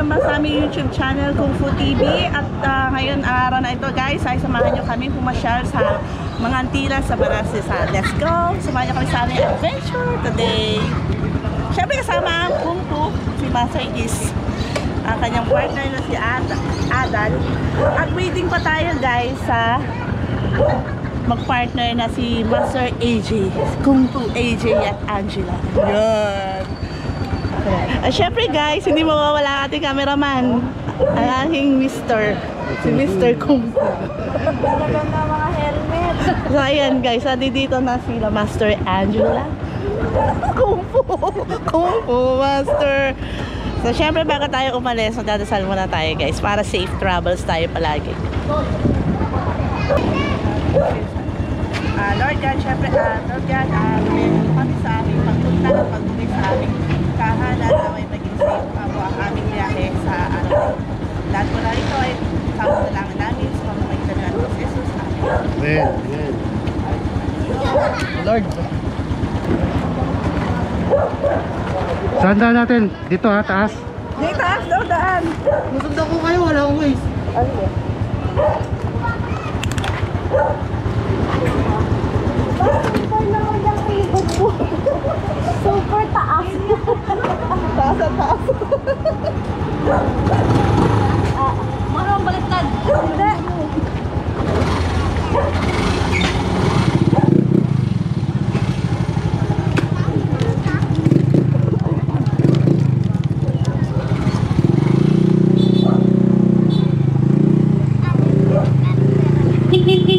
welcome back sa aming YouTube channel, Kung Fu TV. At ngayon, araw na ito guys, ay samahan nyo kami pumasyal sa mga antila sa Barasisa. Let's go! Samahan nyo kami sa aming adventure today. Siyempre kasama ang Kung Fu, si Master Is, ang kanyang partner na si Adan. At waiting pa tayo guys sa magpartner na si Master AJ, Kung Fu AJ at Angela. Yan! Syempre guys, hindi mawawala ating cameraman, ang aking Mr. Si Mr. Kung Fu. Maganda mga helmet. So ayan guys, dito na sila Master Angela, Kung Fu, Kung Fu Master. So syempre bago tayo umalis, magdadasal muna tayo guys, para safe travels tayo palagi. Lord God, syempre, Lord God, kami sa aming pagpunta at pag-uwi sa aming kahanan na may maging safe po ang aming biyahe sa araw. Lahat po na ito ay kasama na lang namin sa pamamagitan ng Diyos Jesus. Amen. Amen. Lord. Saan daan natin? Dito ha, taas? Dito, taas daw daan. Masundan ko kayo, wala akong ways. Ano yun? Super naman yung ibig po. Super taas. Taas at taas. Marong baliktad. Hindi.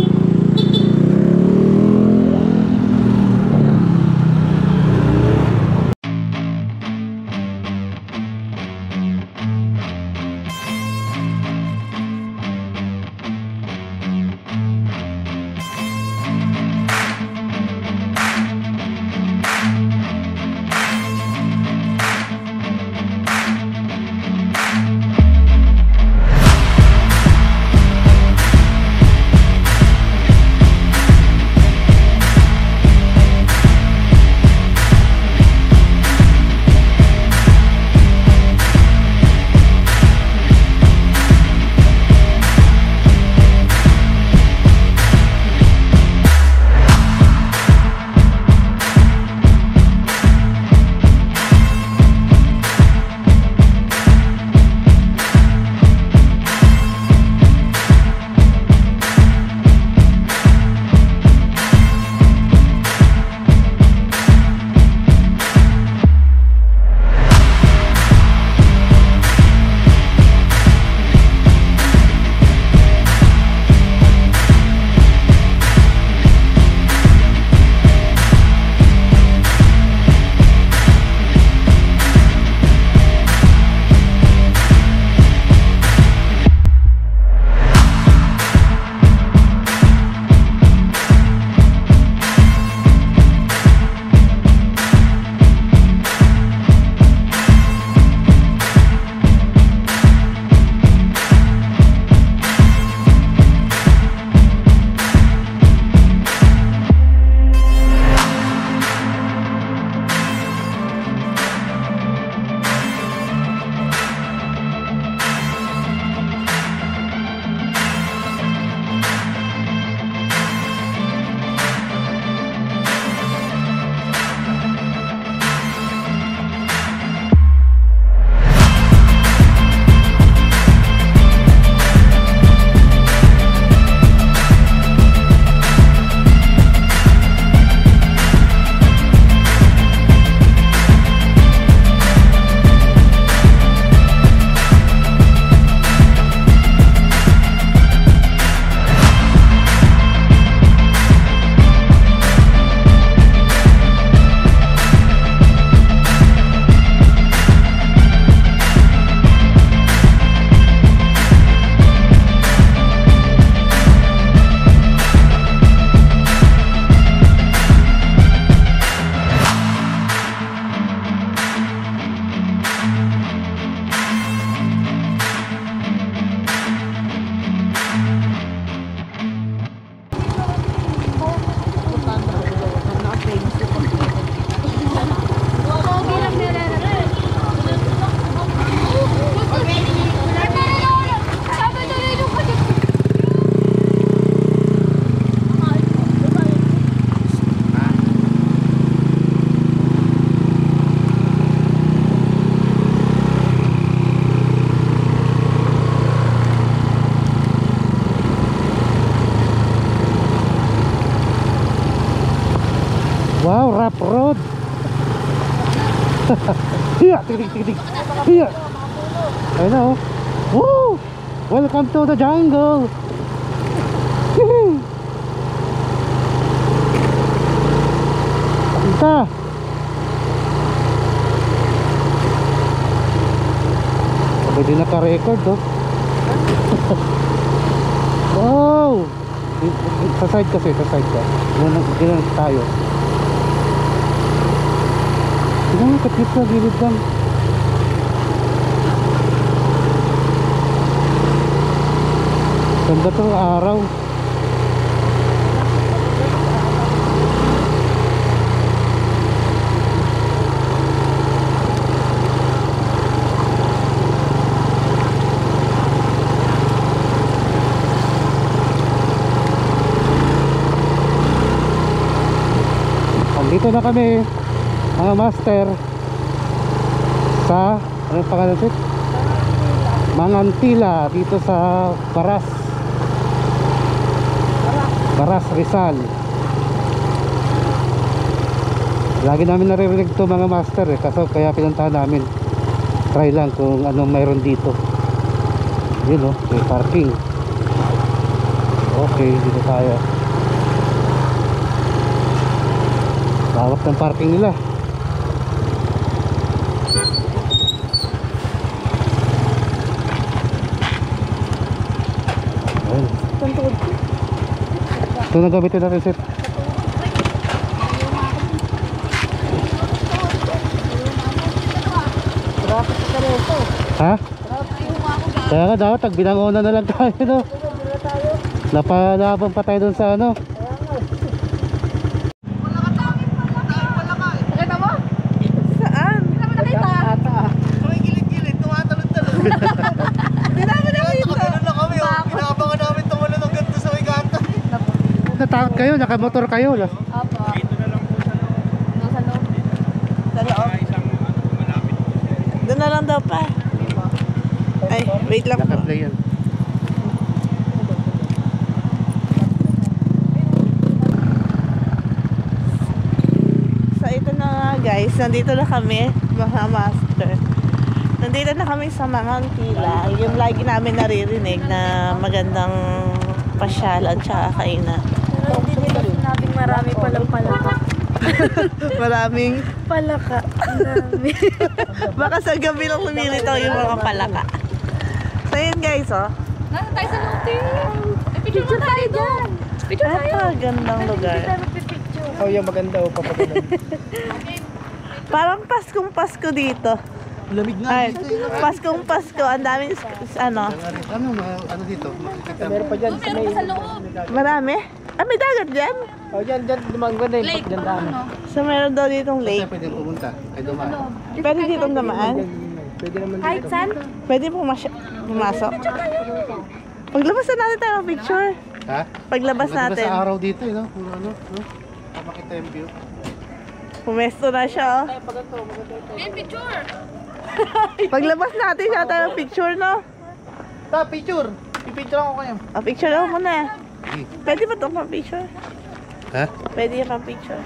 Ayun na oh. Woo! Welcome to the jungle. Kita. Pwede naka-record oh. Wow! Sa side kasi, sa side ka. Ganun tayo. Tignan mo, katip sa gilid lang. Ganda itong araw. Dito na kami mga master sa anong pangalan ito? Mangantila dito sa Baras Rizal. Lagi namin naririnig to mga master kaso kaya pinuntahan namin. Try lang kung anong mayroon dito. Yun oh, may parking. Okay, dito tayo. Lawak ng parking nila. Ayun. Ito na gamitin natin set. Ha? Kaya nga dapat tagbinangonan na lang tayo no? Napalaban pa tayo dun sa ano. Natakot kayo, nakamotor kayo. Opo. Dito na lang po sa loob. Sa loob. Sa loob. Doon na lang daw pa. Ay, wait lang po. Naka-play yan. So ito na nga guys, nandito na kami mga master. Nandito na kami sa Mangantila. Yung lagi namin naririnig na magandang pasyalan tsaka kainan. Pero hindi nila sinabing marami palang palaka. Maraming Palaka. Ang dami. baka sa gabi lang lumilitaw yung mga palaka. So yun guys oh. Nasa tayo sa loob. Picture mo tayo dyan. Picture tayo. Ito, gandang lugar. Hindi tayo magpipicture. Oh, yung maganda o papaganda. Parang Paskong Pasko dito. Lamig nga. Ay, Paskong Pasko, ang daming ano, Ano dito? Meron pa dyan sa may... Sa loob. marami. Ah, may dagat dyan. Oh, dyan, lumaganda yung Lake. pagdandaan. So meron daw ditong Saan lake. pwede pumunta? Ay dumaan. Pwede ditong namaan. Pwede naman Kahit dito. saan? Pwede pumasok. Paglabas na natin tayo ng picture. Ha? Paglabas Maganda natin. sa araw dito no? Puro ano, no? Papakita yung view. Pumesto na siya oh. Yan, picture. Paglabas natin siya tayo ng picture no. Ta, picture. Pipicture ako kayo. Ah, picture ako muna. Sige. Pwede ba itong pang-picture? Ha? Pwede yung pang-picture.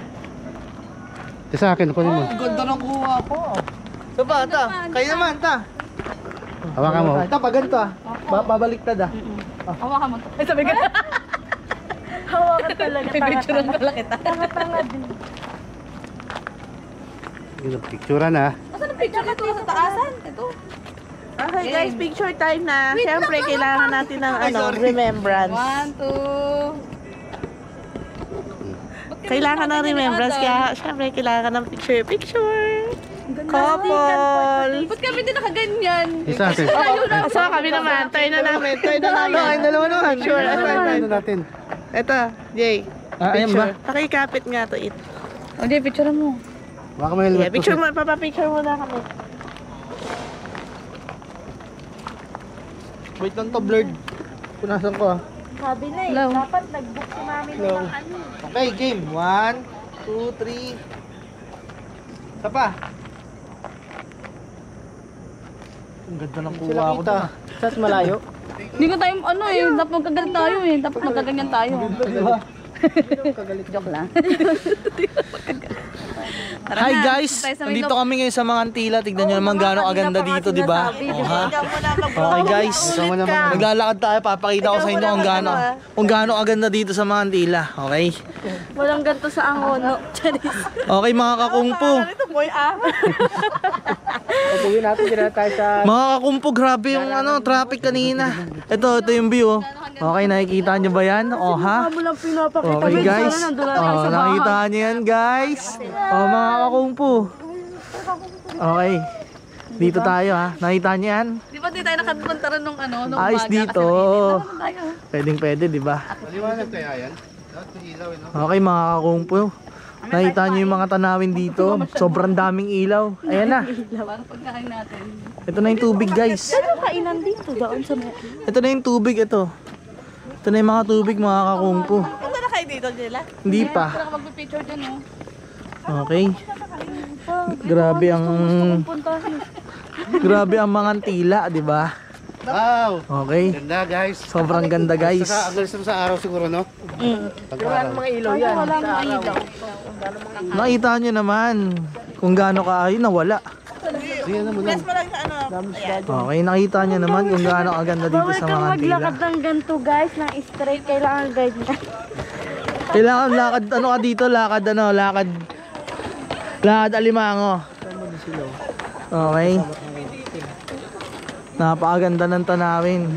Ito sa akin, kunin mo. Ganda ng kuha ko. So ba, ta? Kayo naman, ta. Hawakan mo. Ta, pag ganito ah. Babaliktad ah. Hawakan mo to. Ay, sabi ka. Hawakan talaga. Pipicture ko lang kita. Tanga-tanga din. Yung picturean ha. Asan ang picture ito? Sa taasan? Ito. Okay guys, picture time na. Siyempre, kailangan natin ng remembrance. 1, 2. Kailangan ng remembrance, kaya siyempre, kailangan ng picture. Couple. Ba't kami din nakaganyan? Isa atin. So, kami naman. Try na namin. Try na namin. Ay, dalawa naman. Picture. Ano natin? Ito, Jay. Ayan ba? Pakikapit nga to it. O, di, picture mo. Baka may helmet Yeah, picture mo. Papapicture muna kami. Wait lang to, blurred. Punasan ko ah. Sabi na eh. Hello. Dapat nag-book si mami Hello. ng ano. Okay, game. 1, 2, 3. Isa pa. Ang ganda ng kuha ko doon ah. Saan malayo? Hindi ko tayo, ano eh. Dapat magkaganyan tayo eh. Dapat magkaganyan tayo. Diba? Joke lang. Hi guys! Nandito kami ngayon sa mga Antila. Tignan nyo naman gaano kaganda dito, di ba? Okay guys, naglalakad tayo. Papakita ko sa inyo kung gaano kaganda dito sa mga Antila. Okay? Walang ganito sa Angono. Okay mga kakungpo. Mga kakungpo, grabe yung traffic kanina. Ito yung view. Okay, nakikita nyo ba yan? Oh ha? Okay guys. Oh, nakikita nyo yan guys. Oh mga kakungpo. Okay. Dito tayo ha. Nakita nyo yan? Di ba di tayo nakapunta rin nung nung ayos umaga? dito. Pwedeng pwede, di ba? Maliwanag kaya yan? Okay mga kakungpo. Nakita nyo yung mga tanawin dito. Sobrang daming ilaw. Ayan na. Parang pagkain natin. Ito na yung tubig guys. Ano kainan dito? Doon sa may... Ito na yung tubig ito. Ito na yung mga tubig mga kakungpo. Punta na kayo dito, Jella? Hindi pa. Parang magpipicture dyan Okay. Grabe ang mga Antila, di ba? Wow! Okay. Ganda guys. Sobrang ganda guys. Ang galis mo sa araw siguro, no? Pag-araw. Walang ilaw. Nakita nyo naman kung gaano kaayo nawala. Sige naman lang. Mas malaki sa Okay, nakita nyo naman kung gaano kaganda dito sa mga Antila. Maglakad ng ganito guys, ng straight. Kailangan guide na. Kailangan lakad, ka dito? Lakad alimango. Okay. Napakaganda ng tanawin.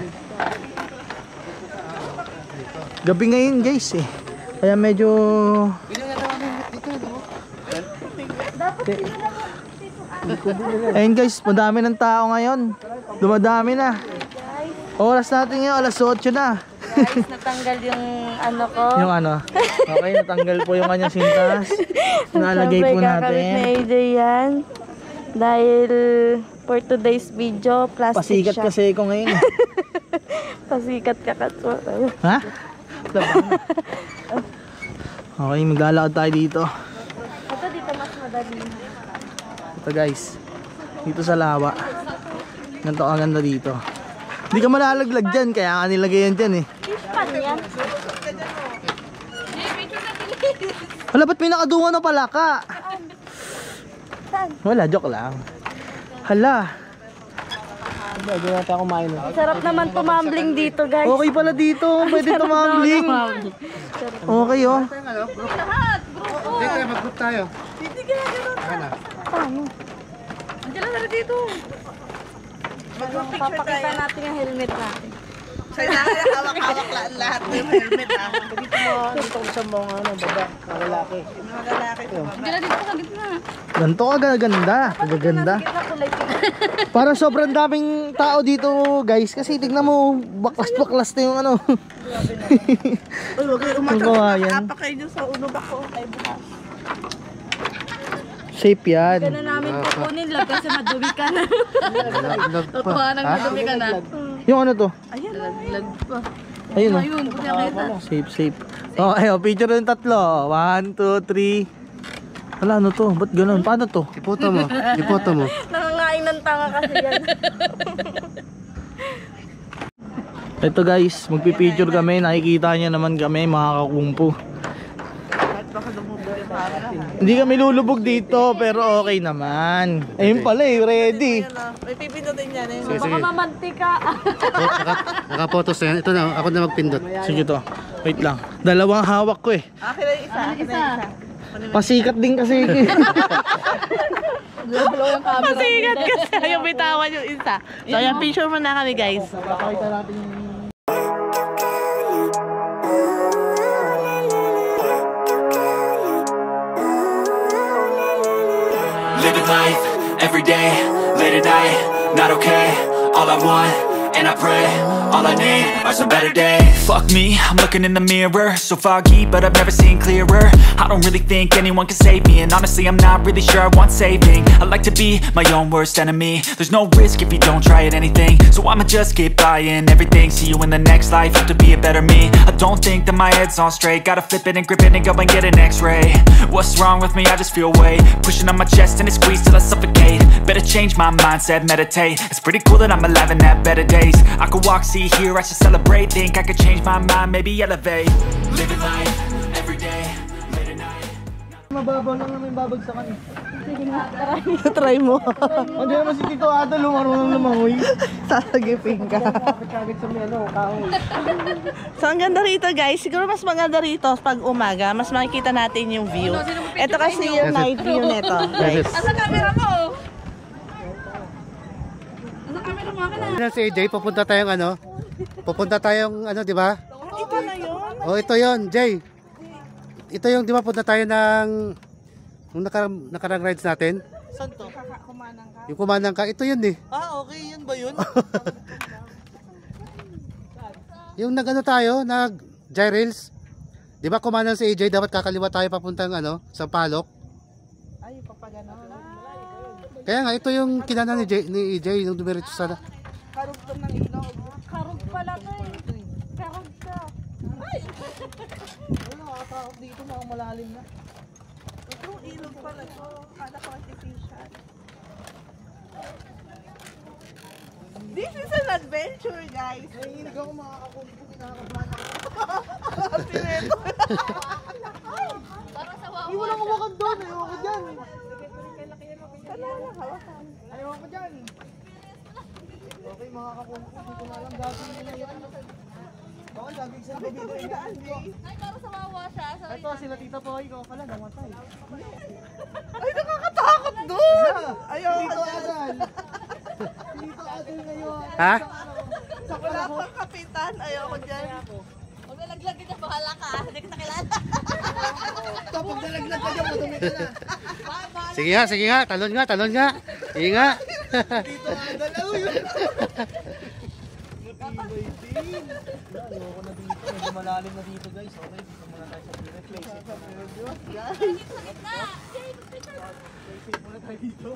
Gabi ngayon guys eh. Kaya medyo... Ayun guys, madami ng tao ngayon. Dumadami na. Oras natin ngayon, alas 8 na. Guys, natanggal yung ko. Yung okay, natanggal po yung kanyang sintas. Nalagay po natin. Ni AJ yan. Dahil for today's video, plastic Pasikat siya. kasi ko ngayon. Pasikat ka katso. Ha? Okay, maglalakad tayo dito. Ito dito mas madali. Ito guys. Dito sa lawa. Ganito ang ganda dito. Hindi ka malalaglag dyan, kaya ka nilagay yan dyan eh. Pan yan. Wala, ba't may nakadungan na pala ka? Saan? Wala, joke lang. Hala. Hindi natin ako kumain. Sarap naman tumambling dito guys. Okay pala dito, pwede tumambling. Okay oh. Hindi tayo, mag-group tayo. Paano? Andiyan lang na dito. Papakita natin yung helmet natin. So, hawak-hawak lahat ng helmet ah. Dito ko sa mga baba, mga lalaki. Mga lalaki. Andiyan na dito sa gitna. Ganito ka ganda. Gaganda. Para sobrang daming tao dito guys. Kasi tignan mo, baklas-baklas na yung Uy, huwag kayo kawayan. Apa kayo dyan sa ulo ba ko? Ay, bukas. Safe yan. Gano'n namin kukunin lang kasi madumi ka na. Totoo nang madumi ka na. Yung ano to? Ayan na. Lag pa. Ayun oh. Ayun, buti nakita. Safe. Okay, picture yung tatlo. 1, 2, 3. Wala, ano to? Ba't ganun? Paano to? Ipoto mo. Nangangain ng tanga kasi yan. Ito guys, magpipicture kami. Nakikita niya naman kami, mga kakungpo. Hindi kami lulubog dito, pero okay naman. Ayun pala eh, ready. May pipindutin yan eh. Baka mamantika. Nakapotos na yan. Ito na, ako na magpindot. Sige to, wait lang. Dalawang hawak ko eh. Akin na isa. Pasikat din kasi. Masigat kasi ayaw bitawan yung isa. So, ayan, picture mo na kami guys. Pakita natin yung... Living life, every day, late at night, not okay. All I want, and I pray, all I need are some better days. Fuck me, I'm looking in the mirror, so foggy, but I've never seen clearer. I don't really think anyone can save me, and honestly I'm not really sure I want saving. I like to be my own worst enemy. There's no risk if you don't try at anything, so I'ma just keep buying everything. See you in the next life, have to be a better me. I don't think that my head's on straight, gotta flip it and grip it and go and get an x-ray. What's wrong with me? I just feel weight pushing on my chest and it squeezes till I suffocate. Better change my mindset, meditate. It's pretty cool that I'm alive and have better days. I could walk, see, hear, I should celebrate. Think I could change my mind, maybe elevate. Living life, every day, late at night. Mababaw lang naman yung babagsakan eh. Try mo. Hindi naman si Tito Adal, marunong lumangoy. Sasagipin ka. Kagad sa may kahoy. So ang ganda rito guys, siguro mas maganda rito pag umaga, mas makikita natin yung view. Ito kasi yung night view nito, guys. Asa camera mo? Asa camera mo? Yan si AJ, pupunta tayong di ba? Ito na yun. Oh, ito yon, Jay. Ito yung, di ba, punta tayo ng nung nakarang rides natin. Saan to? Kumanang ka. Yung kumanang ka, ito yun eh. Ah, okay. Yun ba yun? Yung nag-ano tayo, nag-gyrails. Di ba kumanang si AJ, dapat kakaliwa tayo papuntang Sampaloc. Ay, papagano. Kaya nga, ito yung kinana ni AJ, yung dumiretso sana. Karugtong ng ilog. Karog pala to eh. Karog ka. Wala, nakatakot dito. Malalim na. Itong ilog pala to. Kala ko artificial. This is an adventure, guys. Nanginig ako makakapunto. Kinakabahan ako. Parang sa wawa. Hindi mo lang umakan doon. Ayoko dyan. Hawakan. Ayoko dyan. Okay, makakapunto. Hindi ko na alam gagawin nila yan. Baka laging sa video Ay, parang sa wawa siya. Ito, sila Tita Poy ko pala, namatay. Ay, nakakatakot doon. Ayaw. Dito Adal. Dito Adal ngayon. Ha? Wala pang kapitan. Ayaw ko dyan. Huwag nalaglag ka dyan, bahala ka. Hindi kita kilala. Kapag nalaglag ka dyan, madumi ka na. Sige nga, talon nga. Sige nga. Dito Adal, matibay din. Ayoko na dito, medyo malalim na dito guys. Okay, dito muna tayo sa place. Safe muna tayo dito.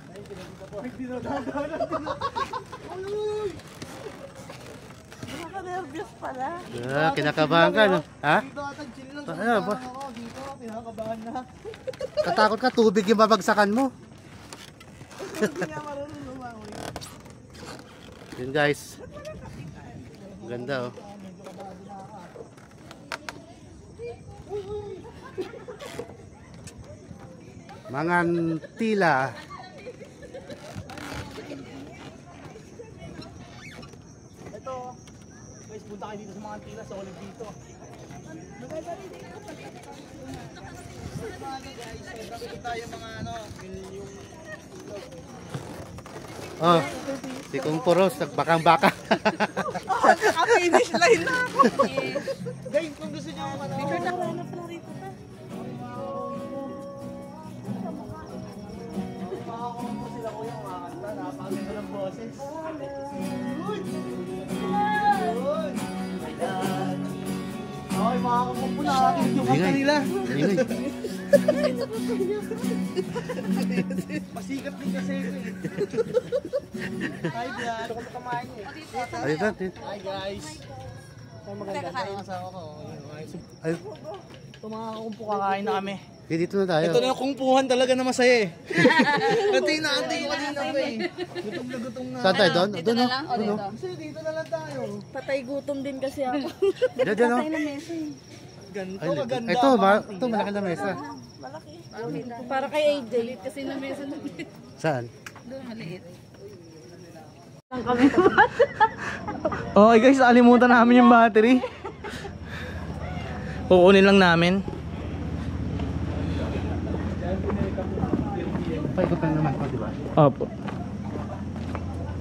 Ay, pinagdito po. Ay, dinadadanan. Uy! Nakaka-nervous pala. Kinakabahan ka, no? Ha? Dito atang chill lang. Ano ba? Ako, dito, pinakabahan na. Tatakot ka, tubig yung babagsakan mo. Hindi nga marunong lumangoy. Yun guys. Ganda oh. Mangantila. Ito, guys, punta kayo dito sa mga tila sa ulit dito. Guys, tayo mga yung Oh. Si Kung Puros, nagbakang-baka. Naka-finish line na ako. guys, kung gusto niyo sila ko yung makakanta, napaganda ng boses. Uy! Uy! Okay, makakamumpo na akin yung kanta nila. Ingay. Masikat din kasi ito eh. Hi vlog, ako kumain eh. Ay, Hi guys. Ay maganda na ang asawa ko. ay, Ito mga kumpo kakain na kami. dito na tayo. Ito na yung kumpuhan talaga na masaya eh. Antay ko kanina pa eh. Gutom na. Saan tayo? Doon? Dito na lang o dito? Kasi dito na lang tayo. Patay gutom din kasi ako. Diyan oh. Ganito Ay, kaganda. ito malaki na mesa. Para kay AJ. Kasi na mesa na Saan? doon maliit. Okay guys, nakalimutan namin yung battery. Kukunin lang namin. Paikot lang naman ko, di ba? Opo.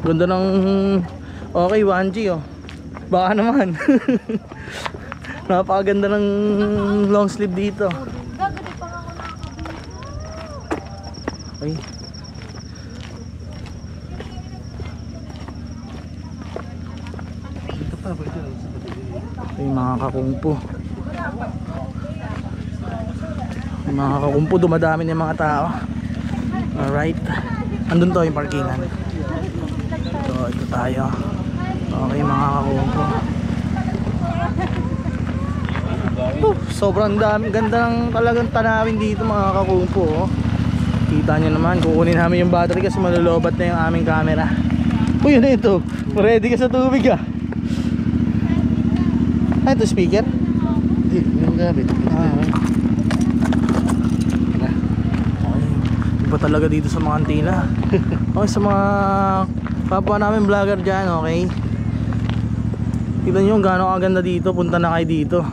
Ganda ng... Okay, 1G oh. Baka naman. Napakaganda ng long sleeve dito. Ay. Dito pa, pwede. Ay, mga kakumpo. Mga kakumpo, dumadami na yung mga tao. Alright. Andun to yung parkingan. Ito tayo. Okay mga kakumpo. Sobrang dami, ganda ng talagang tanawin dito mga kakumpo. Kita nyo naman, kukunin namin yung battery kasi malulobat na yung aming camera. Uy, yun na ito. Ready ka sa tubig ah. Ay, ito speaker? Hindi, yung gamit. Iba talaga dito sa mga Antila. Okay, sa mga kapwa namin vlogger dyan, okay? Tignan nyo gaano kaganda dito. Punta na kayo dito.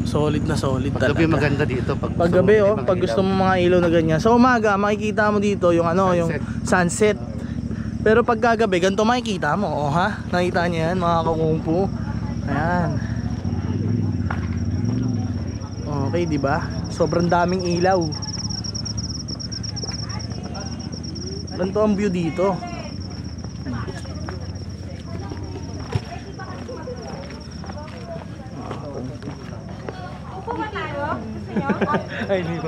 Solid na solid talaga. Paggabi maganda dito. Paggabi pag gusto mo mga ilaw na ganyan. Sa umaga, makikita mo dito yung ano, yung sunset. Pero pagkagabi, ganito makikita mo. Oh ha? Nakita niyo yan mga kakungfu. Ayan. Okay, di ba? Sobrang daming ilaw. Ganito ang view dito. Ay, hindi ko.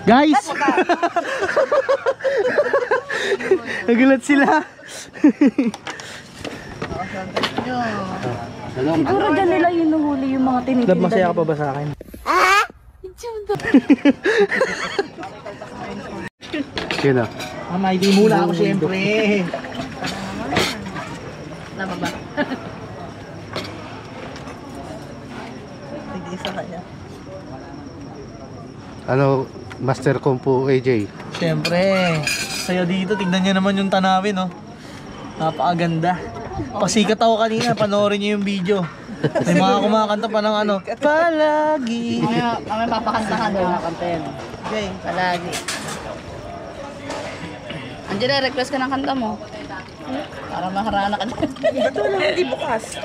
Guys! Nagulat sila. Siguro dyan nila yung nahuli yung mga tinitinda. Lab, masaya ka pa ba sa akin? Sino? Mama, hindi mula ako siyempre. Lama ba? Hindi isa kanya. Ano, Master Kung Fu AJ? Siyempre. Sa'yo dito, tignan niyo naman yung tanawin, oh. Napakaganda. Pasikat ako kanina, panoorin niyo yung video. May mga kumakanta pa ng ano, palagi. Kami papakantahan doon. Okay. Palagi. Angela, request ka ng kanta mo. Para maharana ka dyan. Ito lang hindi bukas.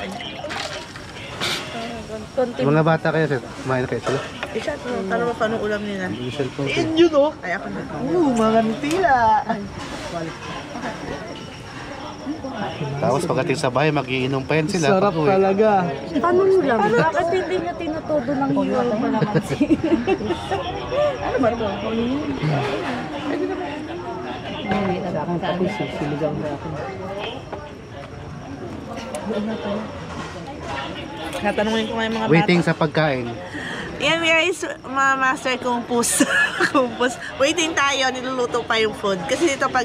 Mga bata kayo, sir. Kumain na kayo sila. I-chat mo. Para mo paano ulam nila. Yung cellphone ko. Yan yun, oh. Ay, ako na. Mga tila. Tapos pagdating sa bahay, mag-iinom pa yan sila. Sarap Pag-uwi. talaga. Paano nyo lang? Bakit hindi nyo tinutodo ng hiwal pa naman siya? Ano ba ito? Hindi na ba akong tapos siligang na ako. Natanungin ko nga yung mga bata. Waiting sa pagkain. Yan guys, mga master kumpus. Kumpus. Waiting tayo, niluluto pa yung food. Kasi dito pag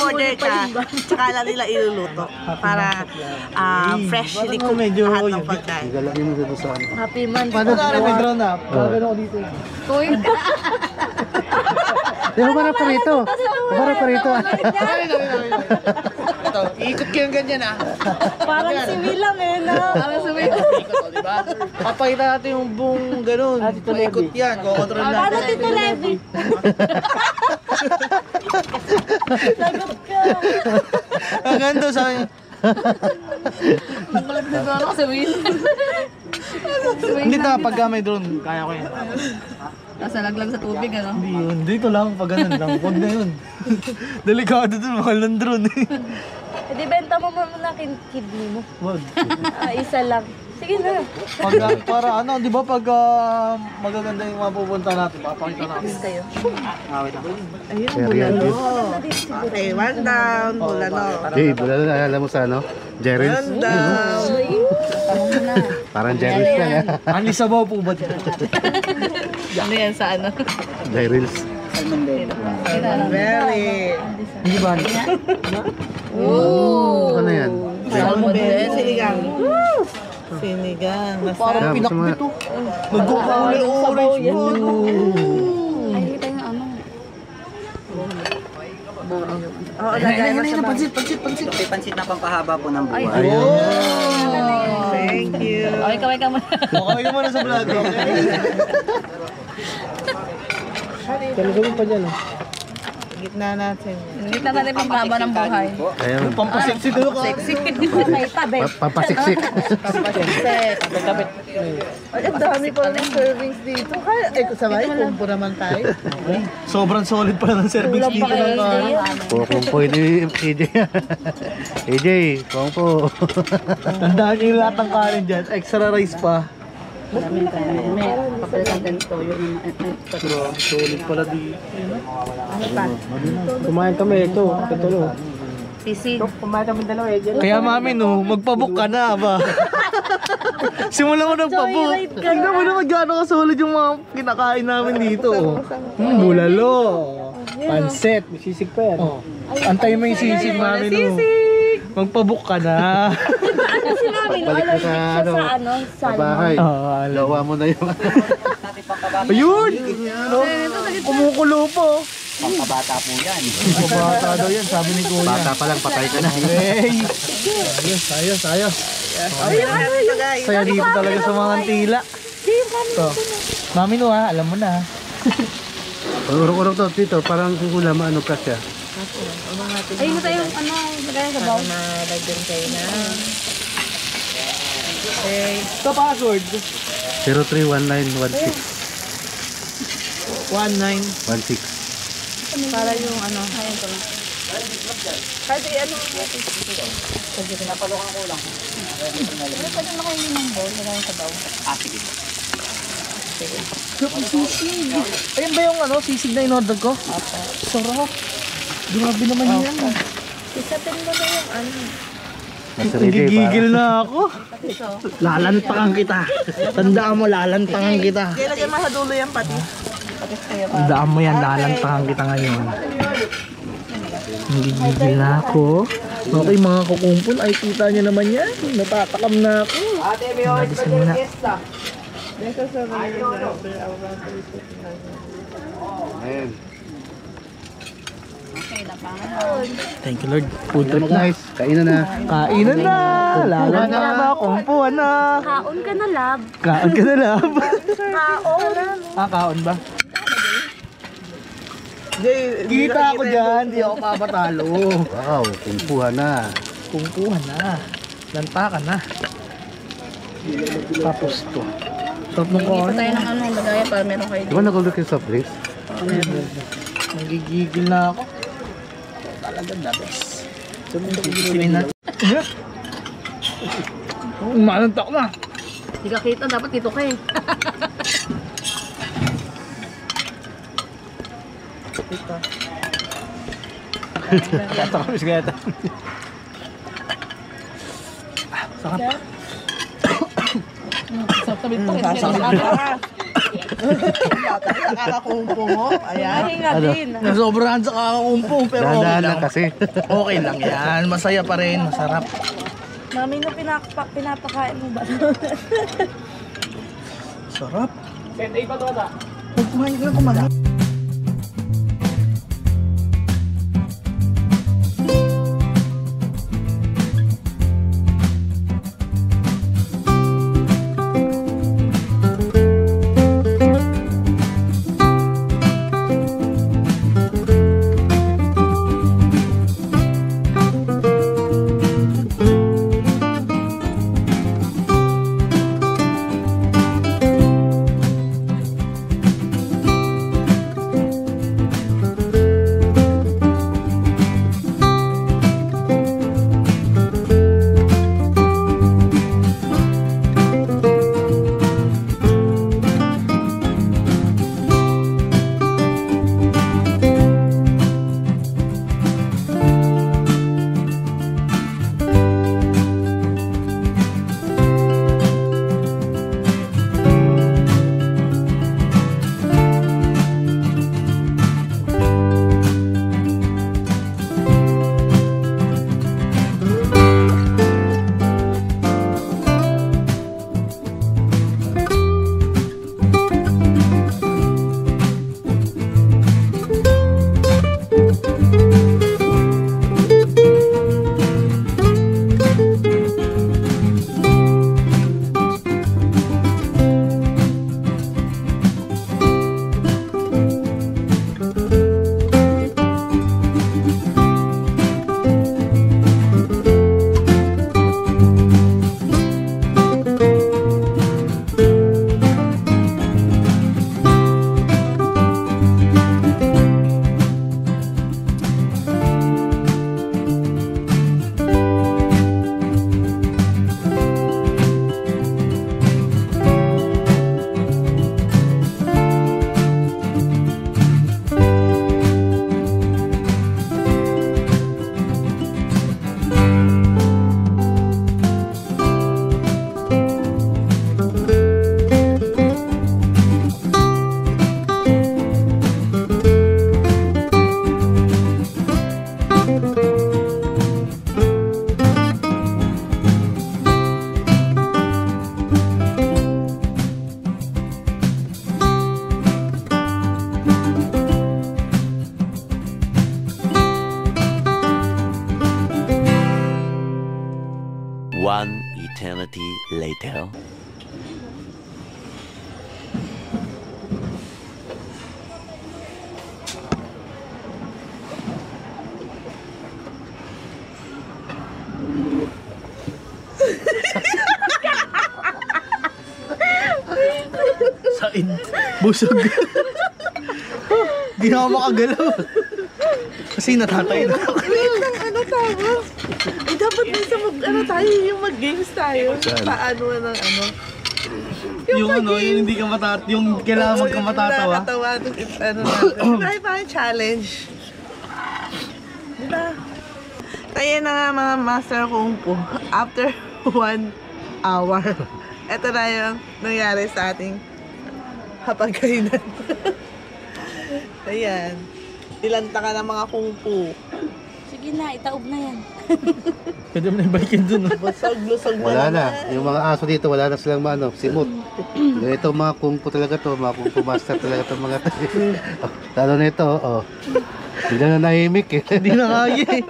order ka, tsaka lang nila iluluto. Para freshly cooked medyo lahat ng yun. pagkain. Galawin mo dito sa ano. Happy man. Paano na may drone na? Gagano ako dito. Toy. Di ba para pa rito? Para pa rito. Ito, ikot ko yung ganyan ah. Parang si Willam eh, no? Parang si Willam. Diba? Papakita natin yung buong ganun. Maikot yan. Kukontrol natin. Paano Tito Levi? Lagot ka. Ang ganda sa akin. Nakulit na doon ako si Willam. Hindi na, pagka may drone, kaya ko yan. Nasa laglag sa tubig, ano? Hindi yun. Dito lang, pag ganun lang. Huwag na yun. Delikado dun, mahal ng drone eh. E di benta mo muna kidney mo. Wag. Isa lang. Sige na. Pag, para ano, di ba pag magaganda yung mapupunta natin, papakita natin. Kayo. Awit ako. Ayun, Serial bulalo. gift. Okay, one down, bulalo. Hey, bulalo na alam mo sa ano? Jerry's. One down. Tanong mo na. Parang Jerry's lang ah. Ang sabaw po ba dito? Ano yan sa ano? Jerry's. Very. Hindi ba? Ooh. Ano yan? Salmon Very din. sinigang. Sinigang. Parang Gusto mo- pinakbit oh. Nagkukulay orange po. Ay, kita yung ano. Oo, lagay mo sa bag. May pansit na pampahaba po ng buhay. Thank you. Okay, kaway ka muna. Okay ka muna sa vlog. Talagang pa dyan oh. Gitna natin. Hindi na natin pampahaba ng buhay. Ayun. Pampasexy daw ka. Okay, tabi. Papasiksik. Ay, ang dami pa ng servings dito. Kaya, sabay, kumpo naman tayo. Sobrang solid pala ng service dito ng Kung po ini AJ. AJ, kung po. Tandaan niyo yung lahat ng kanin dyan. Extra rice pa. Maraming kanin. May papalitan din toyo. Solid pala dito. Kumain kami ito. Ito no. Sisig. Kaya mami no, magpabook ka na ba? Simula mo nagpabook. Tignan mo naman gaano kasulad yung mga kinakain namin dito. Bulalo. Pansit. May sisig pa yan. Oh. Antayin mo yung sisig mami no. Magpabook ka na. Kasi namin, Balik ka sa sa bahay. Lawa mo na yung Ayun! Kumukulo po. Pangkabata po yan. Bata daw yan, sabi ni Kuya. bata pa lang, patay ka na. Hey! Ayos. Saya dito talaga sa mga Antila. So, mami no ha, alam mo na. Urok-urok to, Tito, parang kukulam ano ka siya. Ayun na tayo, lagay sa baw. Ito password. 031916. 19. 16. Para yung ayun ko lang. Kasi Pinapalukan ko lang. pwede mo kayo ng bowl, lagay sa baw. Sige. Sisig. Ayun ba yung sisig na in-order ko? Sarap. Grabe naman yan. Isapin mo na yung Gigigil na ako. Lalantangan kita. Tandaan mo, lalantangan kita. Kaya lagyan mo sa dulo yan pati. Tandaan mo yan, lalantangan kita ngayon. Gigigil na ako. Okay mga kukumpon, ay kita nyo naman yan. Natatakam na ako. Nadisan mo na. Ayan. Thank you Lord. Food trip na. Guys, kainan na. Kainan na. Lalantangan na. Kumpuan na. kaon ka na, lab. Kaon ka na lab. Kaon. Kaon ba? Kita ako dyan, di ako papatalo. Wow, kumpuhan na. Kungkuhan na. Lanta ka na. Tapos to. Sarap ng kaon. Tayo ng lagay para meron kayo. Di ba nag-order kayo soft drinks? Nagigigil na ako. Talaga the best. Sinin na. Malantak na. Hindi ka kita, dapat dito ka eh. Kata kami sa gata. Sarap. Nakakakumpo mo. Ayan. Hinga din. Nasobrahan sa kakakumpong pero okay Dahan lang. lang kasi. Okay lang yan. Masaya pa rin. Masarap. Mami, na pinapakain mo ba? Sarap. Kumain ka lang kumain. One eternity later. Sain. Busog. Di na ako makagalaw. Kasi natatay na ako. Wait lang, ano tawag? Ay, dapat minsan tayo, yung mag-games tayo. Paano ng ano? Yung ano, yung hindi ka yung kailangan magka matatawa. Nakakatawa, ano natin. Tayo parang challenge. Diba? Tayo na nga mga master kung po. After 1 hour. Ito na yung nangyari sa ating hapagkainan. Ayan. Dilanta ka ng mga kung po. Sige na, itaob na yan. Pwede mo na ibalikin dun. Lusog mo Wala na. naman. Yung mga aso dito, wala na silang simot. Ito mga kung po talaga to, mga kung po master talaga to mga lalo na ito, oh. Hindi na nahimik eh. Hindi na kaya eh.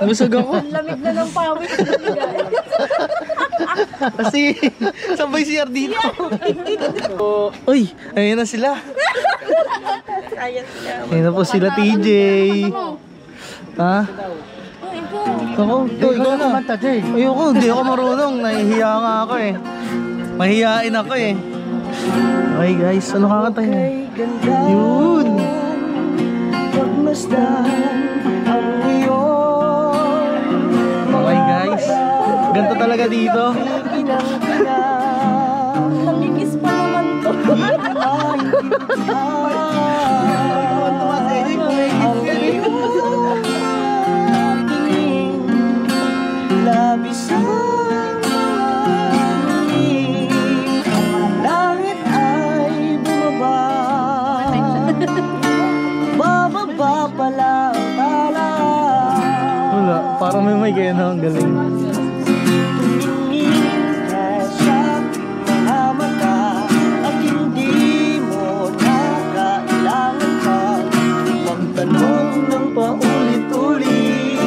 Busog ako. Ang lamig na ng pawis. Kasi, sabay CR dito. Uy, ayun na sila. Ayan siya. Ayun na po sila TJ. Ha? Ako, ito, ikaw na. Ayoko, hindi ako marunong. Nahihiya nga ako eh. Mahihiyain ako eh. Okay guys, ano kakantahin? Yun. Okay guys, ganito talaga dito. Lamigis pa naman to. Langit ay bumaba, bababa pala tala. Wala, parang may kaya na ang galing. Tumingin ka sa mga mata at hindi mo na kailangan pa magtanong ng paulit-ulit.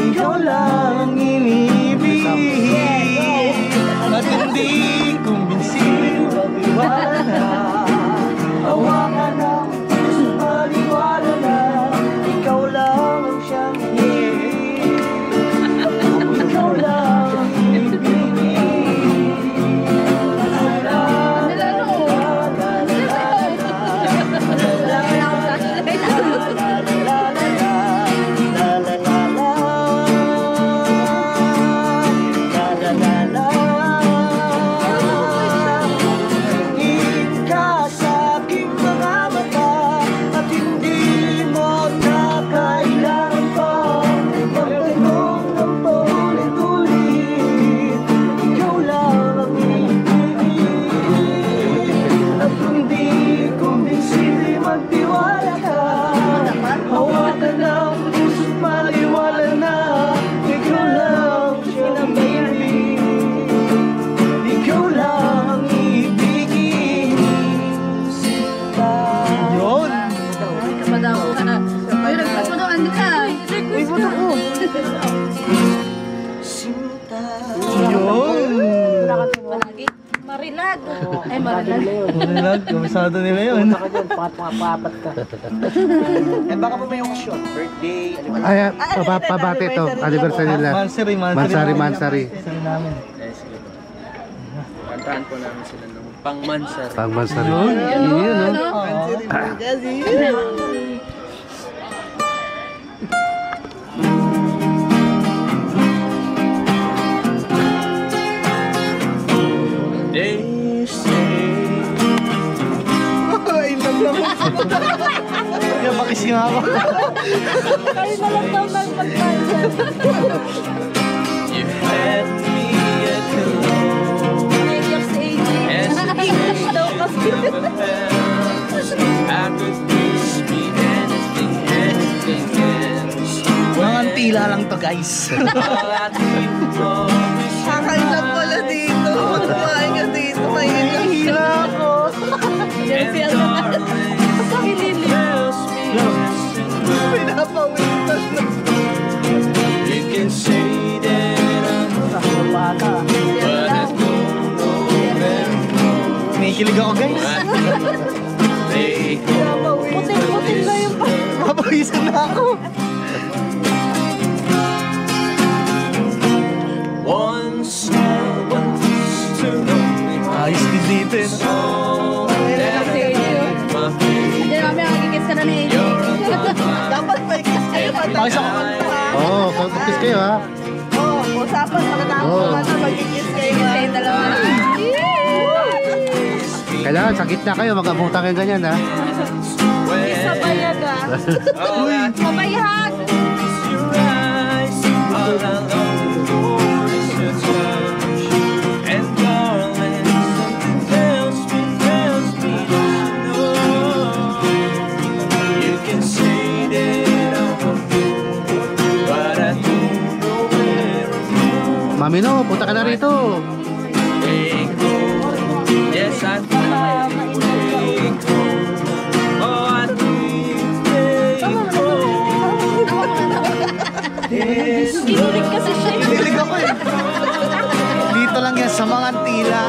Ikaw lang ang inibig at hindi kumbinsin. Pag-iwala na, hawakan na, gusto paliwala na. Ikaw lang ang siyang hihigit. Ikaw lang ang ibigin. Tingin ka sa aking mga mata at hindi mo na kailangan pa magtanong ng paulit-ulit. Ikaw lang ang ibigin at hindi kumbinsin, magtiwala ka. Hawakan ng puso't maliwala na. Ikaw lang siyang ibig. Ikaw lang ang ibigin. Sinta. Yun! Kapadaw ka na. Ay, nagpas mo daw, andi ka. Uy, buto ko. Sinta. Yun! Palagi. Marilag. Ay, marilag. Marilag, kabisado nila yun. Eh baka pa may okasyon. Birthday, Ay, pabati ito. Anniversary nila. Mansari. Mansari. namin. kantaan po namin sila ng pang-mansar. Pang-mansari. Yun. Yun, no? They say Ay, naman. Kaya bakis nga ako. Kayo na lang daw nagpagpansin. you had me at hello. Naiyak si AJ. English daw kasi. I could wish me anything else. Mga tila lang to guys. All I need for is Kakailan pala dito. Kumain ka dito. Mahihila ako. Diyan siya na. Sa hilili. Pinapawitan na. you can say that I'm Kinikilig ako guys. Puting-puting na yung pa. Papawisan na ako. Once I was to know Ayos din dito eh. Hindi namin nakikis ka na ni AJ. Dapat may kiss kayo Pakisa ko. Oo, kiss kayo ha. Usapan pagkatapos naman mag-kiss kayo. Kayo dalawa na. Kailangan sakit na kayo, mag-abutang yung ganyan ha. Sabayan na. Sabayan! your eyes, all I long for is your touch. And darling, something tells me you know. You can say that I'm a fool, but I don't know where I'm Mami no, punta ka na rito. going. Yes, I think we're going. Oh, I think we're Kinulig kasi siya. Kinikilig ako eh. Dito lang yan sa mga tila.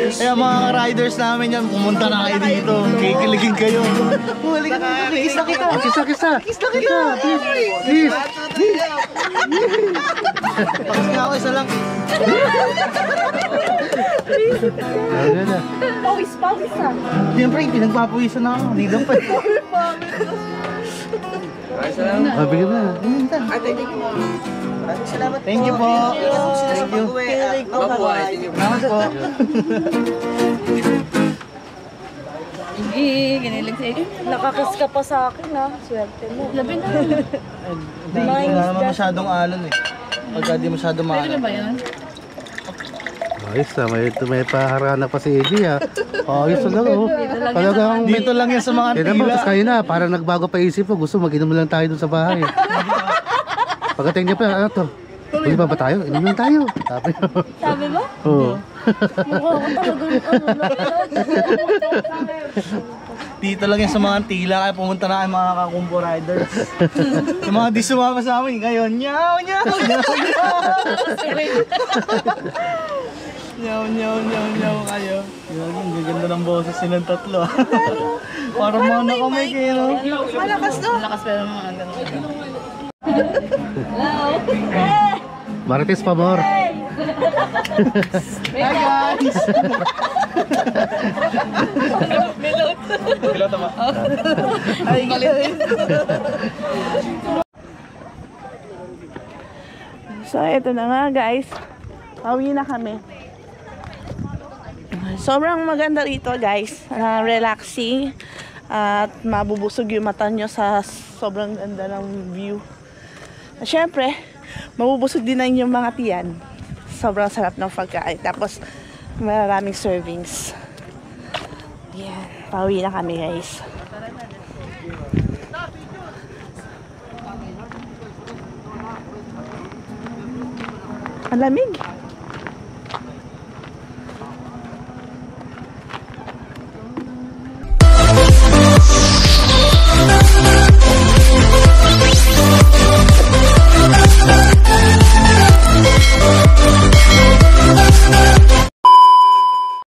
Kaya mga riders namin yan, pumunta na kayo dito. Kikiligin kayo. Huli ka na, kiss na kita. Kiss na, kiss na. Kiss na kita. Please. Pakis nga ako, isa lang. Ayun na. Pawis ah. Siyempre, pinagpapawisan na ako. Hindi daw pa. Mabigyan na. Thank you po. Thank you. Salamat po. Ginilig sa AJ. Nakakiss ka pa sa akin ha. Swerte mo. Labi na. Hindi nga naman masyadong alon eh. Pagka di masyadong maalam. Ano ba yan? Ayos na, may paharana pa si Eddie ha. Ayos na lang oh. Talagang Dito lang yan sa mga Kaya naman, tila. tapos kayo na, parang nagbago pa isip mo. Gusto mag-inom lang tayo dun sa bahay. Pagdating niya pa, ano to? Pwede ba tayo? Inom lang tayo. Sabi mo? Oo. Mukha ko talagang Dito lang yan sa mga tila. Kaya pumunta na kayo mga kakumpo riders. Yung mga di sumama sa amin. Ngayon, nyaw, nyaw, nyaw, nyaw. Nyaw, nyaw, nyaw, nyaw kayo. Yan, ang gaganda ng boses silang tatlo. Parang mga nakamay kayo. No? Malakas no? Lakas pero mga ganun. Marites pabor. Hi guys! Pilot ba? Ay, so, ito na nga guys. Pauwi na kami. Sobrang maganda rito guys. Relaxing. At mabubusog yung mata nyo sa sobrang ganda ng view. At syempre, mabubusog din na yung mga tiyan. Sobrang sarap ng pagkain. Tapos, maraming servings. Yan. Pauwi na kami guys. Ang lamig.